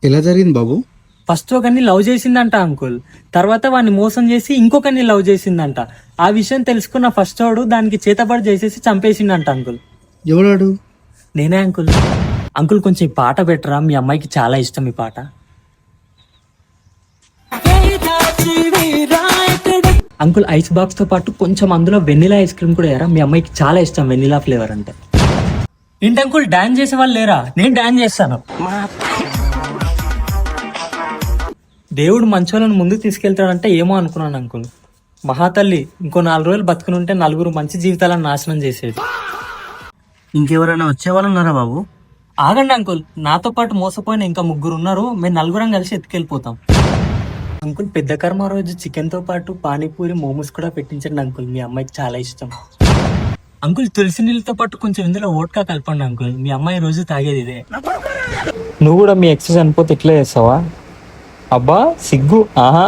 ఎలా జరిగింది బాబు? ఫస్ట్ ఒకరిని లవ్ చేసిందంట అంకుల్. తర్వాత వాడిని మోసం చేసి ఇంకొకరిని లవ్ చేసిందంట. ఆ విషయం తెలుసుకున్న ఫస్ట్ వాడు దానికి చేతబడి చేసేసి చంపేసిందంట అంకుల్. ఎవడాడు? నేనే అంకుల్. అంకుల్ కొంచెం ఈ పాట పెట్టరా, మీ అమ్మాయికి చాలా ఇష్టం ఈ పాట. అంకుల్ ఐస్ బాక్స్ తో పాటు కొంచెం అందులో వెనిలా ఐస్ క్రీమ్ కూడా వేయరా, మీ అమ్మాయికి చాలా ఇష్టం వెనిలా ఫ్లేవర్ అంటే. ఏంటి అంకుల్ డాన్స్ చేసే వాళ్ళు లేరా? నేను డాన్స్ చేస్తాను. దేవుడు మంచోళ్ళని ముందుకు తీసుకెళ్తాడంటే ఏమో అనుకున్నాను అంకుల్. మహాతల్లి ఇంకో 4 రోజులు బతుకుని ఉంటే నలుగురు మంచి జీవితాలను నాశనం చేసేది. ఇంకెవరైనా వచ్చేవాళ్ళు ఉన్నారా బాబు? ఆగండి అంకుల్, నాతో పాటు మోసపోయిన ఇంకా 3 ఉన్నారు. మేము 4 కలిసి ఎత్తుకెళ్ళిపోతాం. అంకుల్ పెద్ద కర్మ రోజు చికెన్ తో పాటు పానీపూరి మోమోస్ కూడా పెట్టించండి అంకుల్, మీ అమ్మాయికి చాలా ఇష్టం. అంకుల్ తులసి నీళ్ళతో పాటు కొంచెం ఇందులో వోడ్కా కలపండి అంకుల్, మీ అమ్మాయి రోజు తాగేది ఇదే. నువ్వు కూడా మీ ఎక్స్ చనిపోతే ఇట్లా చేస్తావా? అబ్బా సిగ్గు. ఆహా.